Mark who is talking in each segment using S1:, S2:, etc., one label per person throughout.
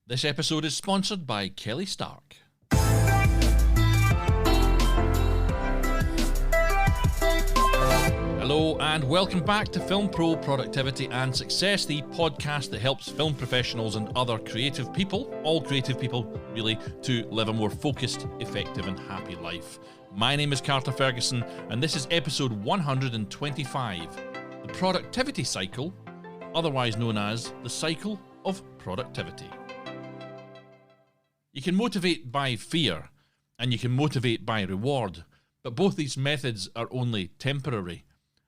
S1: This episode is sponsored by Kelly Stark. Hello and welcome back to Film Pro Productivity and Success, the podcast that helps film professionals and other creative people, all creative people really, to live a more focused, effective and happy life. My name is Carter Ferguson and this is episode 125, the productivity cycle, otherwise known as the cycle of productivity. You can motivate by fear and you can motivate by reward, but both these methods are only temporary.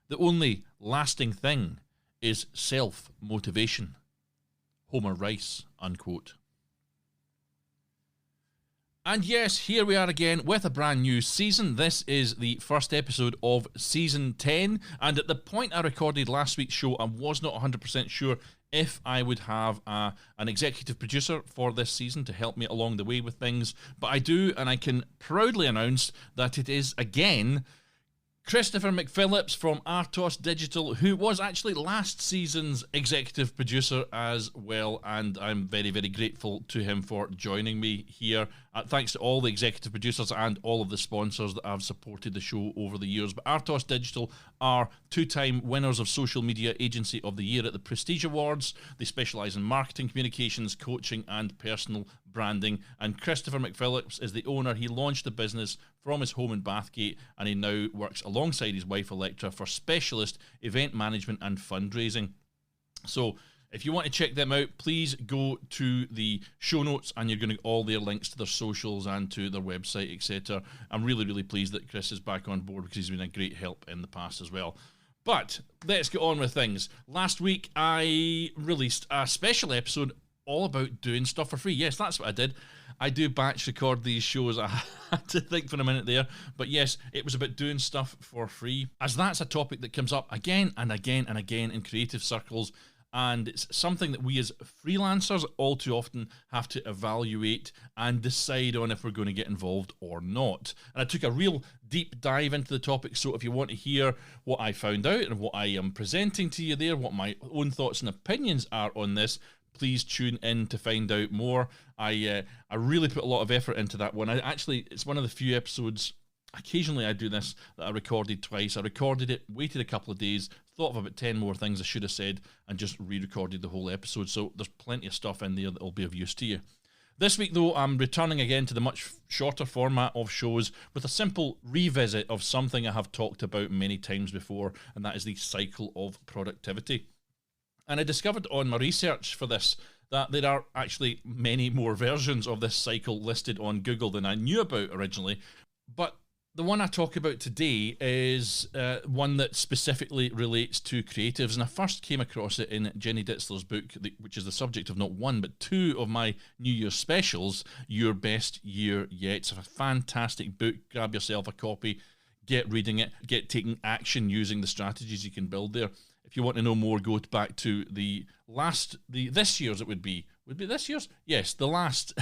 S1: The only lasting thing is self-motivation. Homer Rice, unquote. And yes, here we are again with a brand new season. This is the first episode of season 10, and at the point I recorded last week's show, I was not 100% sure if I would have an executive producer for this season to help me along the way with things, but I do, and I can proudly announce that it is again Christopher McPhillips from Artos Digital, who was actually last season's executive producer as well, and I'm very, very grateful to him for joining me here. Thanks to all the executive producers and all of the sponsors that have supported the show over the years. But Artos Digital are two-time winners of Social Media Agency of the Year at the Prestige Awards. They specialise in marketing, communications, coaching and personal branding. And Christopher McPhillips is the owner. He launched the business from his home in Bathgate, and he now works alongside his wife Electra for specialist event management and fundraising. So if you want to check them out, please go to the show notes and you're going to get all their links to their socials and to their website, etc. I'm really, really pleased that Chris is back on board because he's been a great help in the past as well. But let's get on with things. Last week I released a special episode all about doing stuff for free. Yes, that's what I did. I do batch record these shows. I had to think for a minute there. But yes, it was about doing stuff for free, as that's a topic that comes up again and again and again in creative circles. And it's something that we as freelancers all too often have to evaluate and decide on if we're going to get involved or not. And I took a real deep dive into the topic, so if you want to hear what I found out and what I am presenting to you there, what my own thoughts and opinions are on this, please tune in to find out more. I really put a lot of effort into that one. It's one of the few episodes, occasionally I do this, that I recorded twice. I recorded it, waited a couple of days, thought of about 10 more things I should have said, and just re-recorded the whole episode. So there's plenty of stuff in there that will be of use to you. This week, though, I'm returning again to the much shorter format of shows with a simple revisit of something I have talked about many times before, and that is the cycle of productivity. And I discovered on my research for this that there are actually many more versions of this cycle listed on Google than I knew about originally. But the one I talk about today is one that specifically relates to creatives. And I first came across it in Jinny Ditzler's book, which is the subject of not one, but two of my New Year's specials, Your Best Year Yet. It's a fantastic book. Grab yourself a copy, get reading it, get taking action using the strategies you can build there. If you want to know more, go back to this year's, it would be this year's? Yes, the last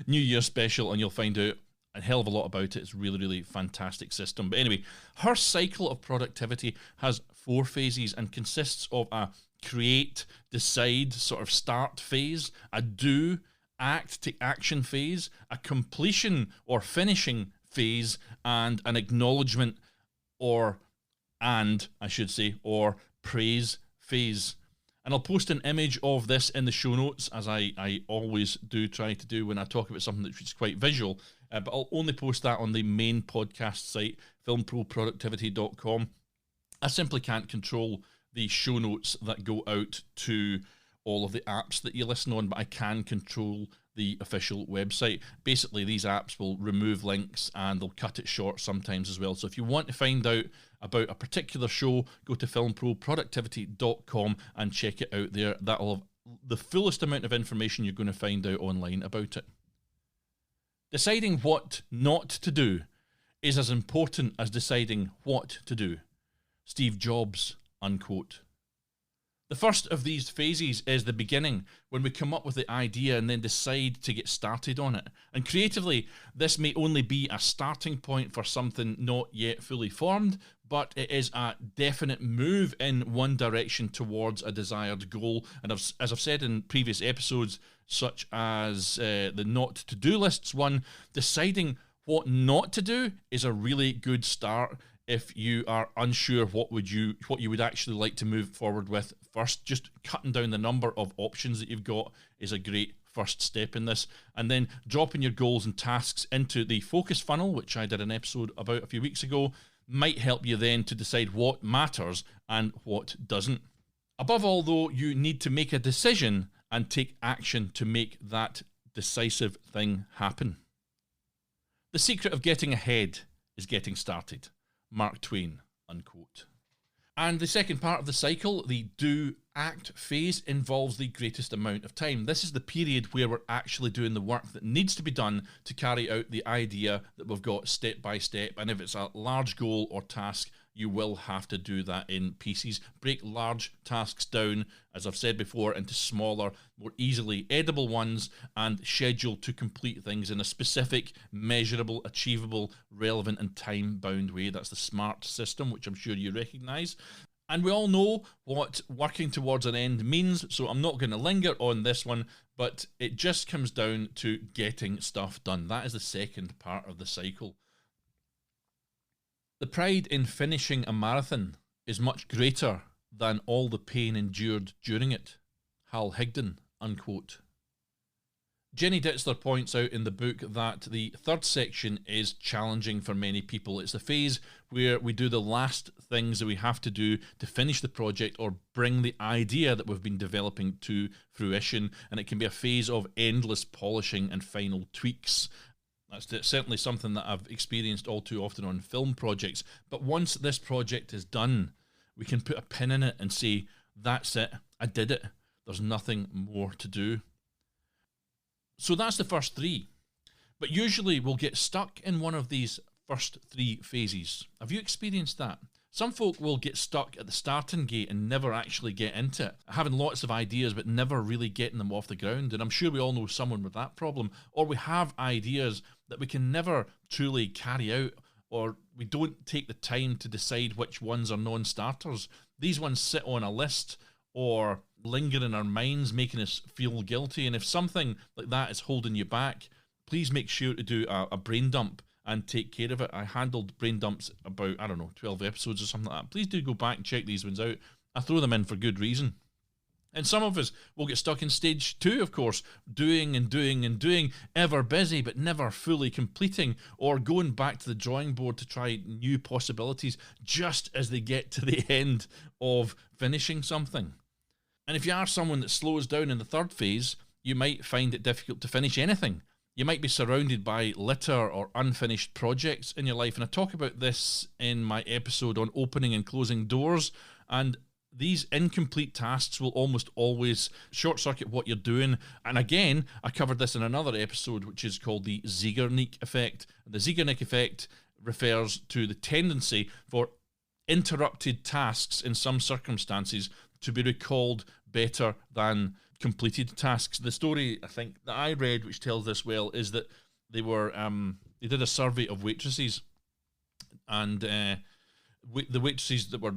S1: New Year special, and you'll find out a hell of a lot about it. It's really, really fantastic system. But anyway, her cycle of productivity has 4 phases and consists of a create, decide, sort of start phase, a do, act, take action phase, a completion or finishing phase, and an acknowledgement or praise phase. And I'll post an image of this in the show notes, as I always do try to do when I talk about something that's quite visual, but I'll only post that on the main podcast site, filmproproductivity.com. I simply can't control the show notes that go out to all of the apps that you listen on, but I can control the official website. Basically, these apps will remove links and they'll cut it short sometimes as well. So if you want to find out about a particular show, go to filmproproductivity.com and check it out there. That'll have the fullest amount of information you're going to find out online about it. Deciding what not to do is as important as deciding what to do. Steve Jobs, unquote. The first of these phases is the beginning, when we come up with the idea and then decide to get started on it. And creatively, this may only be a starting point for something not yet fully formed, but it is a definite move in one direction towards a desired goal. And as I've said in previous episodes, such as the not to-do lists one, deciding what not to do is a really good start. If you are unsure what you would actually like to move forward with first, just cutting down the number of options that you've got is a great first step in this. And then dropping your goals and tasks into the focus funnel, which I did an episode about a few weeks ago, might help you then to decide what matters and what doesn't. Above all, though, you need to make a decision and take action to make that decisive thing happen. The secret of getting ahead is getting started. Mark Twain, unquote. And the second part of the cycle, the do-act phase, involves the greatest amount of time. This is the period where we're actually doing the work that needs to be done to carry out the idea that we've got step by step. And if it's a large goal or task, you will have to do that in pieces. Break large tasks down, as I've said before, into smaller, more easily edible ones, and schedule to complete things in a specific, measurable, achievable, relevant and time-bound way. That's the SMART system, which I'm sure you recognise. And we all know what working towards an end means, so I'm not going to linger on this one, but it just comes down to getting stuff done. That is the second part of the cycle. The pride in finishing a marathon is much greater than all the pain endured during it. Hal Higdon, unquote. Jinny Ditzler points out in the book that the third section is challenging for many people. It's the phase where we do the last things that we have to do to finish the project or bring the idea that we've been developing to fruition, and it can be a phase of endless polishing and final tweaks. That's certainly something that I've experienced all too often on film projects. But once this project is done, we can put a pin in it and say, that's it, I did it. There's nothing more to do. So that's the first three. But usually we'll get stuck in one of these first three phases. Have you experienced that? Some folk will get stuck at the starting gate and never actually get into it, having lots of ideas but never really getting them off the ground. And I'm sure we all know someone with that problem. Or we have ideas that we can never truly carry out, or we don't take the time to decide which ones are non-starters. These ones sit on a list or linger in our minds, making us feel guilty. And if something like that is holding you back, please make sure to do a brain dump and take care of it. I handled brain dumps about, 12 episodes or something like that. Please do go back and check these ones out. I throw them in for good reason. And some of us will get stuck in stage 2, of course, doing and doing and doing, ever busy but never fully completing, or going back to the drawing board to try new possibilities just as they get to the end of finishing something. And if you are someone that slows down in the third phase, you might find it difficult to finish anything. You might be surrounded by litter or unfinished projects in your life. And I talk about this in my episode on opening and closing doors. And these incomplete tasks will almost always short-circuit what you're doing. And again, I covered this in another episode, which is called the Zeigarnik effect. The Zeigarnik effect refers to the tendency for interrupted tasks in some circumstances to be recalled better than completed tasks. The story, I think, that I read, which tells this well, is that they did a survey of waitresses, and the waitresses that were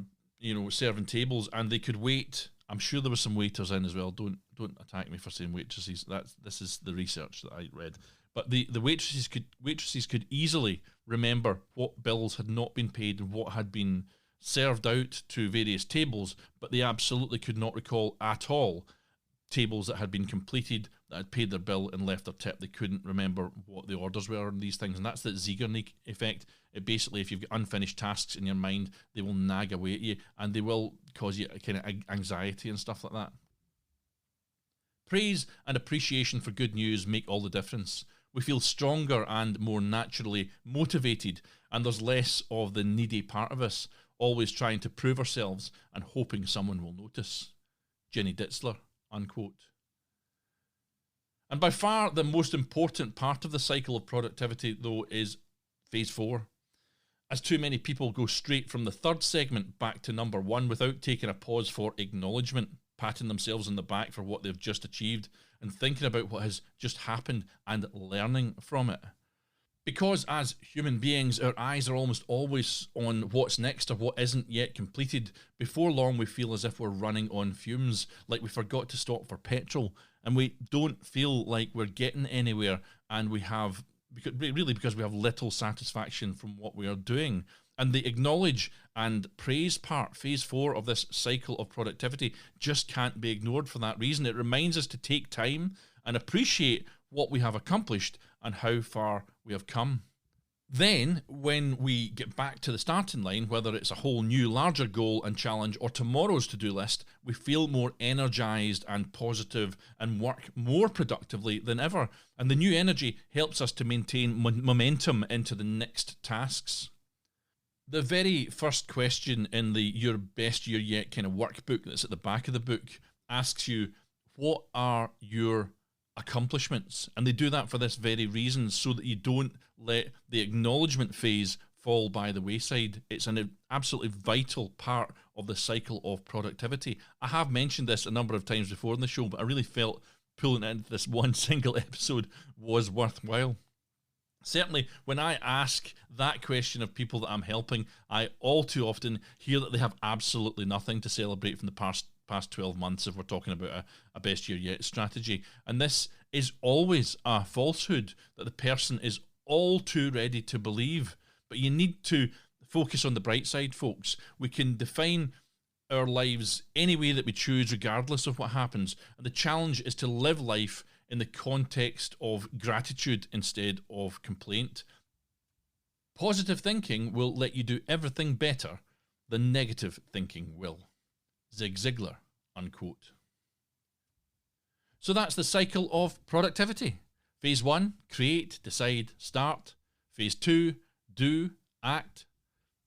S1: serving tables, and they could wait. I'm sure there were some waiters in as well. Don't attack me for saying waitresses. This is the research that I read. But the waitresses could easily remember what bills had not been paid and what had been served out to various tables, but they absolutely could not recall at all tables that had been completed, that had paid their bill and left their tip. They couldn't remember what the orders were and these things. And that's the Zeigarnik effect. It basically, if you've got unfinished tasks in your mind, they will nag away at you and they will cause you a kind of anxiety and stuff like that. Praise and appreciation for good news make all the difference. We feel stronger and more naturally motivated, and there's less of the needy part of us, always trying to prove ourselves and hoping someone will notice. Jinny Ditzler, unquote. And by far the most important part of the cycle of productivity, though, is phase 4. as too many people go straight from the third segment back to number one without taking a pause for acknowledgement, patting themselves on the back for what they've just achieved, and thinking about what has just happened and learning from it. Because as human beings, our eyes are almost always on what's next or what isn't yet completed. Before long, we feel as if we're running on fumes, like we forgot to stop for petrol, and we don't feel like we're getting anywhere, and we have, because we have little satisfaction from what we are doing. And the acknowledge and praise part, phase 4 of this cycle of productivity, just can't be ignored for that reason. It reminds us to take time and appreciate what we have accomplished and how far we have come. Then, when we get back to the starting line, whether it's a whole new larger goal and challenge or tomorrow's to-do list, we feel more energized and positive and work more productively than ever. And the new energy helps us to maintain momentum into the next tasks. The very first question in the Your Best Year Yet kind of workbook that's at the back of the book asks you, what are your accomplishments? And they do that for this very reason, so that you don't let the acknowledgement phase fall by the wayside. It's an absolutely vital part of the cycle of productivity. I have mentioned this a number of times before in the show, but I really felt pulling it into this one single episode was worthwhile. Certainly, when I ask that question of people that I'm helping, I all too often hear that they have absolutely nothing to celebrate from the past 12 months if we're talking about a best year yet strategy. And this is always a falsehood that the person is all too ready to believe. But you need to focus on the bright side, folks. We can define our lives any way that we choose, regardless of what happens. And the challenge is to live life in the context of gratitude instead of complaint. Positive thinking will let you do everything better than negative thinking will. Zig Ziglar, unquote. So that's the cycle of productivity. Phase 1, create, decide, start. Phase 2, do, act.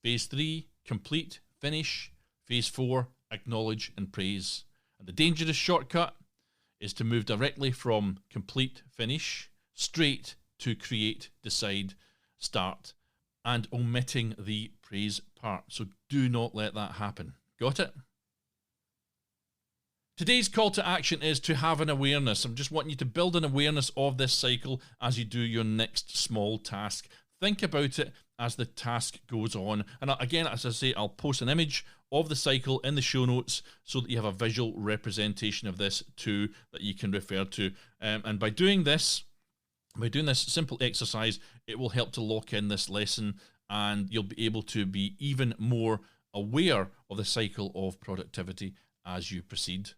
S1: Phase 3, complete, finish. Phase 4, acknowledge and praise. And the dangerous shortcut is to move directly from complete, finish, straight to create, decide, start, and omitting the praise part. So do not let that happen. Got it? Today's call to action is to have an awareness. I'm just wanting you to build an awareness of this cycle as you do your next small task. Think about it as the task goes on. And again, as I say, I'll post an image of the cycle in the show notes so that you have a visual representation of this too that you can refer to. And by doing this simple exercise, it will help to lock in this lesson, and you'll be able to be even more aware of the cycle of productivity as you proceed.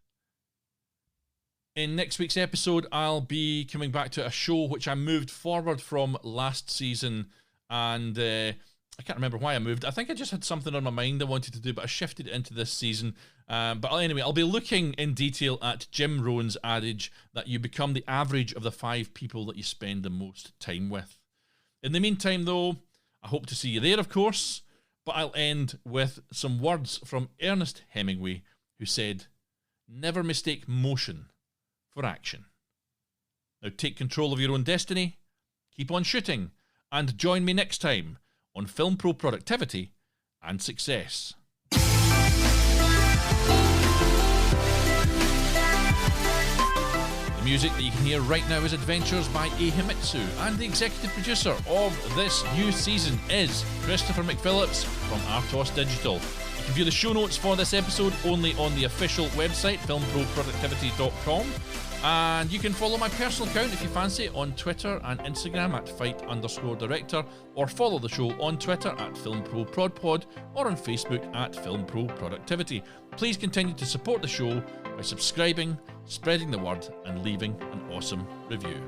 S1: In next week's episode, I'll be coming back to a show which I moved forward from last season, and I can't remember why I moved. I think I just had something on my mind I wanted to do, but I shifted it into this season. But anyway, I'll be looking in detail at Jim Rohn's adage that you become the average of the 5 people that you spend the most time with. In the meantime, though, I hope to see you there, of course, but I'll end with some words from Ernest Hemingway, who said, "Never mistake motion for action." Now take control of your own destiny, keep on shooting, and join me next time on Film Pro Productivity and Success. The music that you can hear right now is Adventures by Himitsu, and the executive producer of this new season is Christopher McPhillips from Artos Digital. You can view the show notes for this episode only on the official website, filmproproductivity.com. And you can follow my personal account if you fancy on Twitter and Instagram at fight_director, or follow the show on Twitter at FilmProProdPod, or on Facebook at FilmProProductivity. Please continue to support the show by subscribing, spreading the word, and leaving an awesome review.